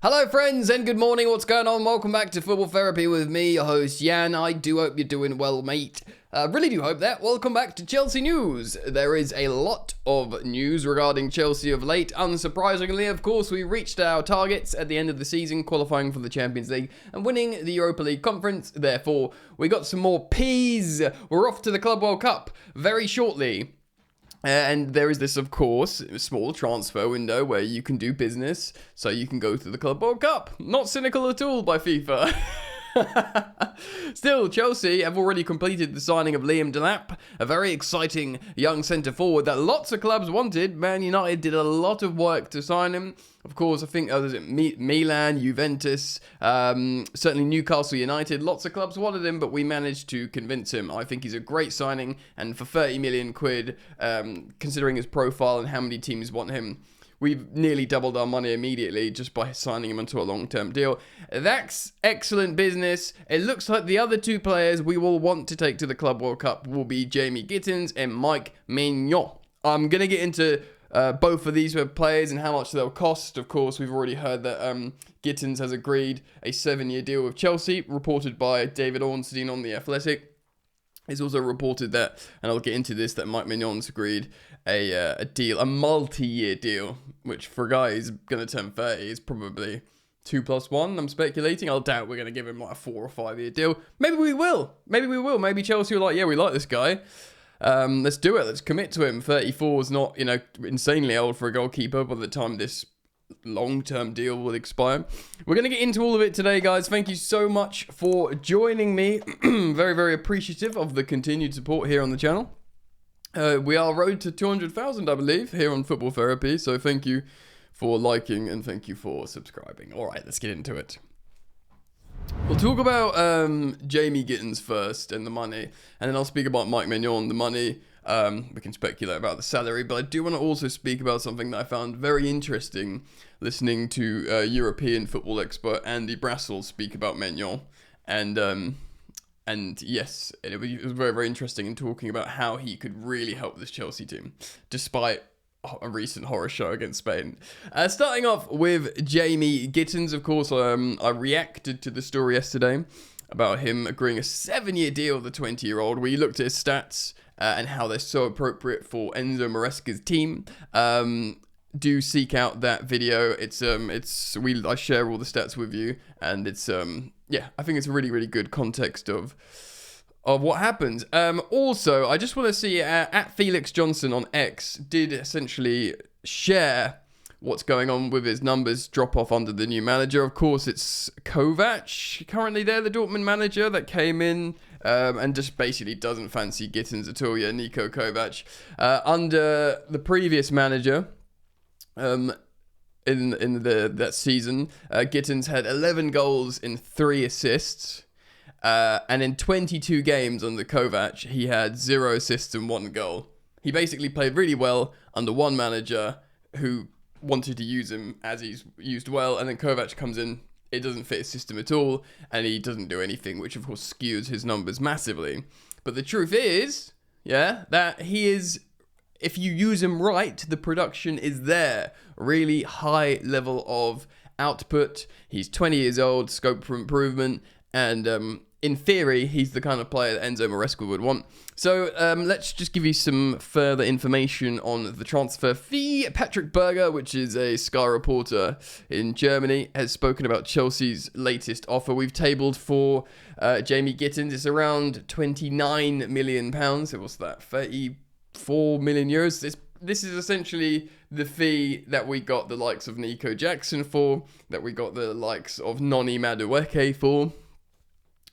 Hello friends and good morning, what's going on? Welcome back to Football Therapy with me, your host Jan. I do hope you're doing well, mate. Really do hope that. Welcome back to Chelsea News. There is a lot of news regarding Chelsea of late. Unsurprisingly, of course, we reached our targets at the end of the season, qualifying for the Champions League and winning the Europa League Conference. Therefore, we got some more P's. We're off to the Club World Cup very shortly. And there is this, of course, small transfer window where you can do business, so you can go to the Club World Cup. Not cynical at all by FIFA. Still, Chelsea have already completed the signing of Liam Delap, a very exciting young centre-forward that lots of clubs wanted. Man United did a lot of work to sign him. Of course, I think Milan, Juventus, certainly Newcastle United. Lots of clubs wanted him, but we managed to convince him. I think he's a great signing, and for 30 million quid, considering his profile and how many teams want him, we've nearly doubled our money immediately just by signing him onto a long-term deal. That's excellent business. It looks like the other two players we will want to take to the Club World Cup will be Jamie Gittens and Maignan. I'm going to get into both of these players and how much they'll cost. Of course, we've already heard that Gittens has agreed a 7-year deal with Chelsea, reported by David Ornstein on The Athletic. It's also reported that, and I'll get into this, that Mike Magnan's agreed a deal, a multi-year deal, which for a guy who's going to turn 30 is probably 2 plus 1, I'm speculating. I'll doubt we're going to give him like a 4 or 5 year deal. Maybe we will. Maybe Chelsea are like, yeah, we like this guy. Let's do it. Let's commit to him. 34 is not, insanely old for a goalkeeper by the time this long-term deal will expire. We're going to get into all of it today, guys. Thank you so much for joining me. Very, very appreciative of the continued support here on the channel. We are road to 200,000, I believe, here on Football Therapy. So thank you for liking and thank you for subscribing. All right, let's get into it. We'll talk about Jamie Gittens first and the money, and then I'll speak about Mike Maignan, the money. We can speculate about the salary, but I do want to also speak about something that I found very interesting listening to European football expert Andy Brassel speak about Maignan. And yes, it was very, very interesting in talking about how he could really help this Chelsea team, despite a recent horror show against Spain. Starting off with Jamie Gittens, of course, I reacted to the story yesterday about him agreeing a 7-year deal with the 20-year-old. We looked at his stats and how they're so appropriate for Enzo Maresca's team. Do seek out that video. I share all the stats with you, and it's I think it's a really, really good context of what happens. Also, I just want to see at Felix Johnson on X did essentially share what's going on with his numbers drop off under the new manager. Of course, it's Kovac currently there, the Dortmund manager that came in and just basically doesn't fancy Gittens at all. Yeah, Niko Kovac. Under the previous manager, in that season, Gittens had 11 goals and 3 assists. And in 22 games under Kovac, he had 0 assists and 1 goal. He basically played really well under one manager who wanted to use him as he's used well, and then Kovac comes in, it doesn't fit his system at all, and he doesn't do anything, which of course skews his numbers massively. But the truth is, that he is, if you use him right, the production is there. Really high level of output. He's 20 years old, scope for improvement, and in theory, he's the kind of player that Enzo Maresca would want. So let's just give you some further information on the transfer fee. Patrick Berger, which is a Sky reporter in Germany, has spoken about Chelsea's latest offer. We've tabled for Jamie Gittens. It's around £29 million. So what's that? 34 million euros. This is essentially the fee that we got the likes of Nico Jackson for, that we got the likes of Noni Madueke for,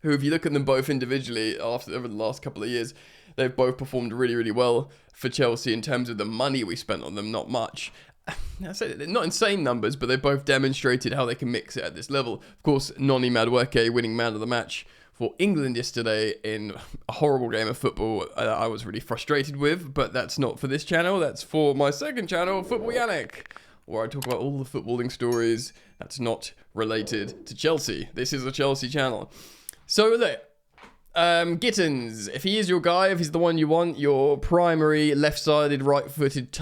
who, if you look at them both individually over the last couple of years, they've both performed really, really well for Chelsea in terms of the money we spent on them. Not much. I say not insane numbers, but they both demonstrated how they can mix it at this level. Of course, Noni Madueke winning man of the match for England yesterday in a horrible game of football I was really frustrated with, but that's not for this channel. That's for my second channel, Football Yannick, where I talk about all the footballing stories that's not related to Chelsea. This is a Chelsea channel. So look, Gittens, if he is your guy, if he's the one you want, your primary left-sided, right-footed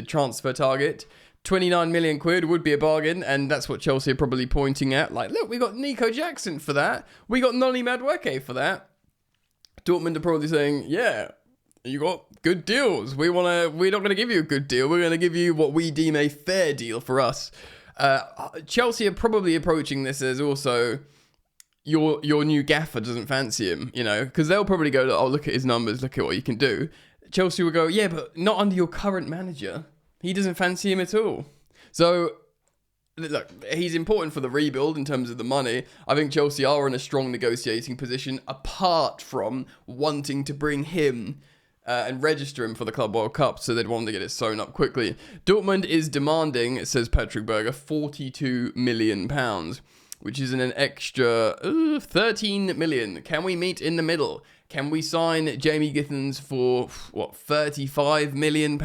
transfer target, £29 million would be a bargain, and that's what Chelsea are probably pointing at. Like, look, we got Nico Jackson for that. We got Noni Madueke for that. Dortmund are probably saying, yeah, you got good deals. We're not going to give you a good deal. We're going to give you what we deem a fair deal for us. Chelsea are probably approaching this as also your new gaffer doesn't fancy him, you know, because they'll probably go, oh, look at his numbers, look at what you can do. Chelsea will go, yeah, but not under your current manager. He doesn't fancy him at all. So, look, he's important for the rebuild in terms of the money. I think Chelsea are in a strong negotiating position, apart from wanting to bring him and register him for the Club World Cup, so they'd want to get it sewn up quickly. Dortmund is demanding, says Patrick Berger, £42 million, which is an extra 13 million. Can we meet in the middle? Can we sign Jamie Gittens for, what, £35 million?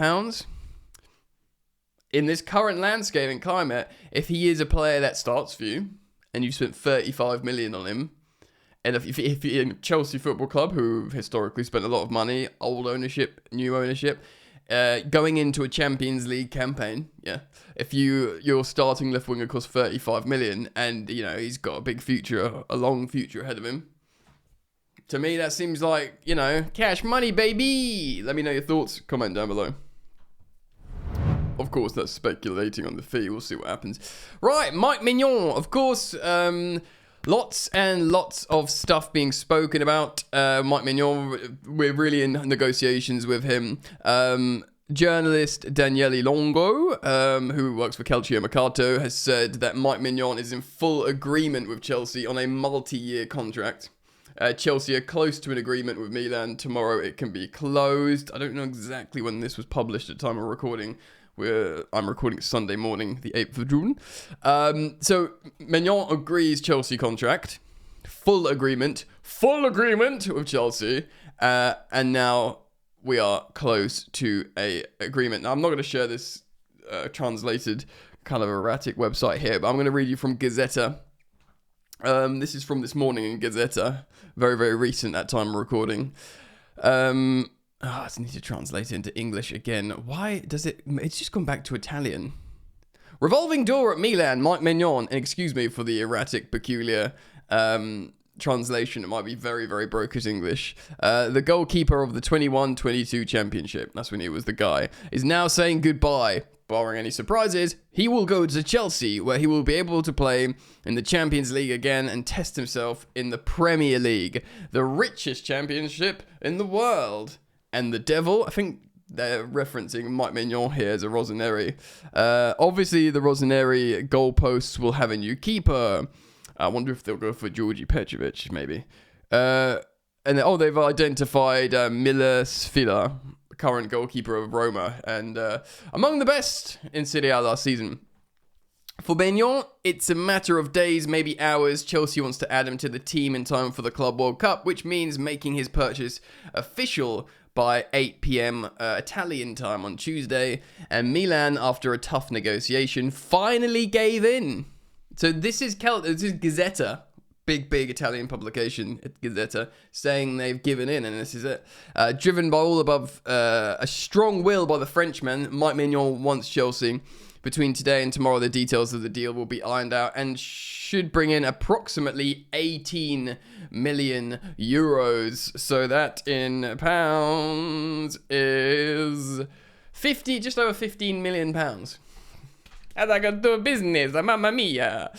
In this current landscape and climate, if he is a player that starts for you, and you've spent 35 million on him, and if you're in Chelsea Football Club, who historically spent a lot of money, old ownership, new ownership, going into a Champions League campaign, yeah, if your starting left winger costs 35 million, and, you know, he's got a big future, a long future ahead of him, to me, that seems like, you know, cash money, baby! Let me know your thoughts, comment down below. Of course, that's speculating on the fee. We'll see what happens. Right, Mike Maignan. Of course, lots and lots of stuff being spoken about. Mike Maignan, we're really in negotiations with him. Journalist Daniele Longo, who works for Calcio Mercato, has said that Mike Maignan is in full agreement with Chelsea on a multi-year contract. Chelsea are close to an agreement with Milan. Tomorrow it can be closed. I don't know exactly when this was published at the time of recording. I'm recording Sunday morning, the 8th of June. So Maignan agrees Chelsea contract. Full agreement with Chelsea. And now we are close to a agreement. Now, I'm not going to share this translated kind of erratic website here, but I'm going to read you from Gazzetta. This is from this morning in Gazzetta. Very, very recent at time of recording. I just need to translate it into English again. Why does it... It's just gone back to Italian. Revolving door at Milan, Mike Maignan. And excuse me for the erratic, peculiar translation. It might be very, very broken English. The goalkeeper of the 21-22 championship, that's when he was the guy, is now saying goodbye. Barring any surprises, he will go to Chelsea, where he will be able to play in the Champions League again and test himself in the Premier League, the richest championship in the world. And the devil, I think they're referencing Mike Maignan here as a Rossoneri. Obviously, the Rossoneri goalposts will have a new keeper. I wonder if they'll go for Georgi Petrovic, maybe. And they've identified Miller Sfila, current goalkeeper of Roma, and among the best in Serie A last season. For Maignan, it's a matter of days, maybe hours. Chelsea wants to add him to the team in time for the Club World Cup, which means making his purchase official by 8 p.m. Italian time on Tuesday. And Milan, after a tough negotiation, finally gave in. So this is Gazzetta, big Italian publication, Gazzetta, saying they've given in, and this is it. Driven by all above a strong will by the Frenchman, Mike Maignan wants Chelsea. Between today and tomorrow, the details of the deal will be ironed out and should bring in approximately 18 million euros. So that in pounds is just over 15 million pounds. As I got to business, mamma mia.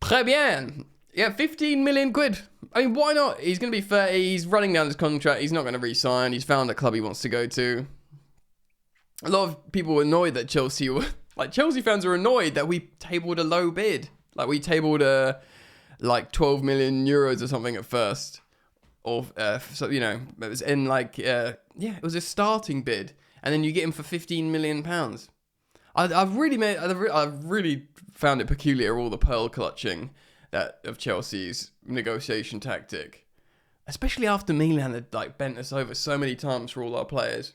Très bien. Yeah, 15 million quid. I mean, why not? He's going to be fair. He's running down his contract. He's not going to re-sign. He's found a club he wants to go to. A lot of people were annoyed that Chelsea fans are annoyed that we tabled a low bid. Like, we tabled 12 million euros or something at first. Or, so, you know, it was in it was a starting bid. And then you get him for 15 million pounds. I've really found it peculiar, all the pearl clutching of Chelsea's negotiation tactic. Especially after Milan had, bent us over so many times for all our players.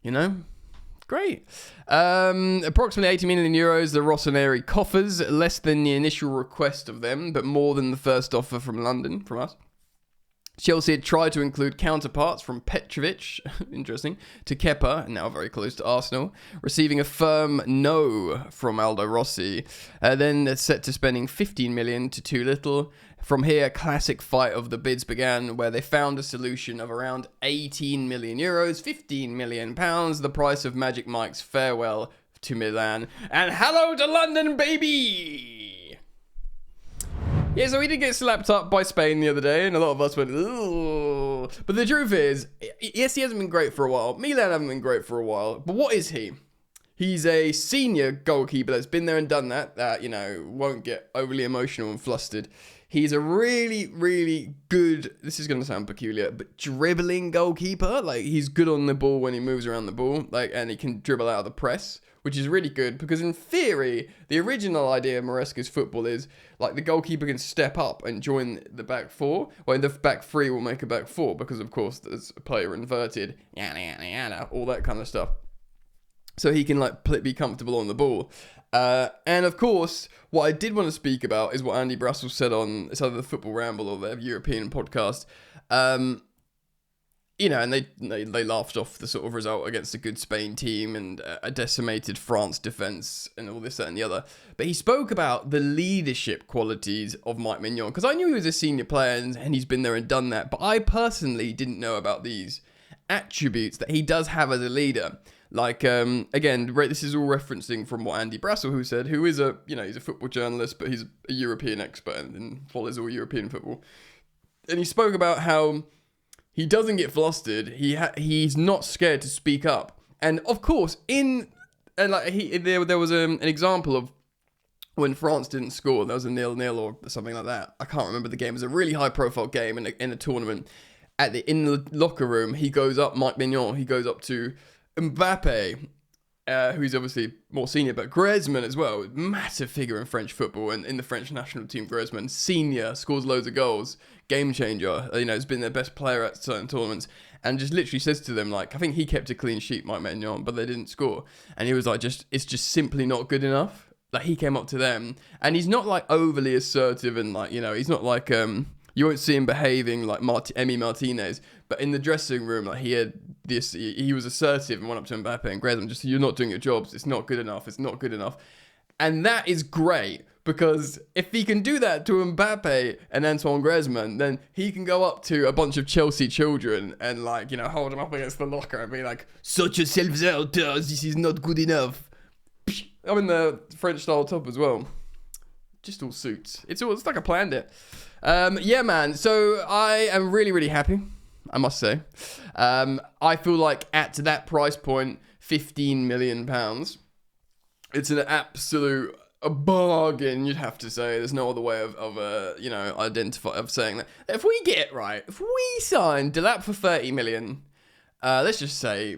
You know? Great. Approximately 80 million euros, the Rossoneri coffers, less than the initial request of them, but more than the first offer from us. Chelsea had tried to include counterparts from Petrovic, interesting, to Kepa, now very close to Arsenal, receiving a firm no from Aldo Rossi. Then set to spending 15 million to too little. From here, a classic fight of the bids began, where they found a solution of around 18 million euros, 15 million pounds, the price of Magic Mike's farewell to Milan. And hello to London, baby! Yeah, so he did get slapped up by Spain the other day, and a lot of us went, ooh. But the truth is, yes, he hasn't been great for a while. Milan haven't been great for a while. But what is he? He's a senior goalkeeper that's been there and done that, won't get overly emotional and flustered. He's a really, really good, this is going to sound peculiar, but dribbling goalkeeper. Like, he's good on the ball when he moves around the ball, and he can dribble out of the press, which is really good, because in theory, the original idea of Maresca's football is, like, the goalkeeper can step up and join the back four, or the back three will make a back four, because, of course, there's a player inverted, all that kind of stuff. So he can, like, be comfortable on the ball. And, of course, what I did want to speak about is what Andy Brassel said on, it's either the Football Ramble or their European podcast. And they laughed off the sort of result against a good Spain team and a decimated France defence and all this, that and the other. But he spoke about the leadership qualities of Mike Maignan, because I knew he was a senior player and he's been there and done that. But I personally didn't know about these attributes that he does have as a leader. Like, again, this is all referencing from what Andy Brassel, who is he's a football journalist, but he's a European expert and follows all European football. And he spoke about how he doesn't get flustered. He's not scared to speak up. And of course, there was an example of when France didn't score. There was a 0-0 or something like that. I can't remember the game. It was a really high profile game in a tournament. In the locker room, Mike Maignan, he goes up to Mbappe, who's obviously more senior, but Griezmann as well, massive figure in French football and in the French national team. Griezmann, senior, scores loads of goals, game changer, has been their best player at certain tournaments, and just literally says to them, like, I think he kept a clean sheet, Mike Maignan, but they didn't score, and he was like, it's just simply not good enough. Like, he came up to them, and he's not like overly assertive, and like, he's not like you won't see him behaving like Emi Martinez, but in the dressing room, like, he was assertive and went up to Mbappe and Griezmann, just, you're not doing your jobs, it's not good enough, and that is great, because if he can do that to Mbappe and Antoine Griezmann, then he can go up to a bunch of Chelsea children and, like, hold them up against the locker and be like, such a self-doubt, this is not good enough. I'm in the French style top as well, just all suits. It's like I planned it. Yeah, man. So I am really, really happy, I must say. I feel like at that price point, £15 million, it's an absolute bargain, you'd have to say. There's no other way of saying that. If we sign Delap for 30 million, let's just say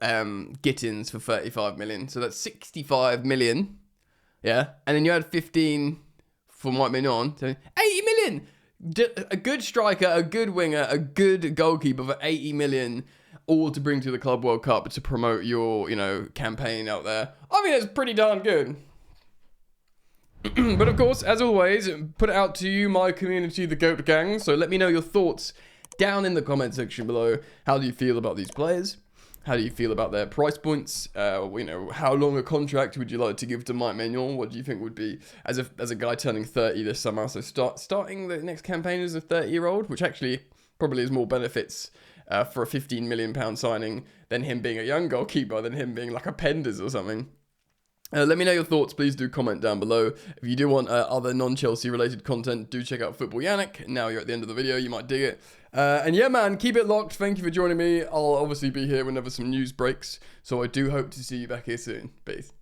Gittens for 35 million. So that's 65 million. Yeah. And then you had 15 for Mike Maignan, so 80 million. A good striker, a good winger, a good goalkeeper for 80 million, all to bring to the Club World Cup to promote your, campaign out there. I mean, it's pretty darn good. But of course, as always, put it out to you, my community, the GOAT Gang. So let me know your thoughts down in the comment section below. How do you feel about these players? How do you feel about their price points? How long a contract would you like to give to Mike Maignan? What do you think would be, as a guy turning 30 this summer, so starting the next campaign as a 30-year-old, which actually probably has more benefits for a £15 million signing than him being a young goalkeeper, than him being like a Penders or something. Let me know your thoughts. Please do comment down below. If you do want other non-Chelsea related content, do check out Football Yannick. Now you're at the end of the video, you might dig it. And yeah, man, keep it locked. Thank you for joining me. I'll obviously be here whenever some news breaks. So I do hope to see you back here soon. Peace.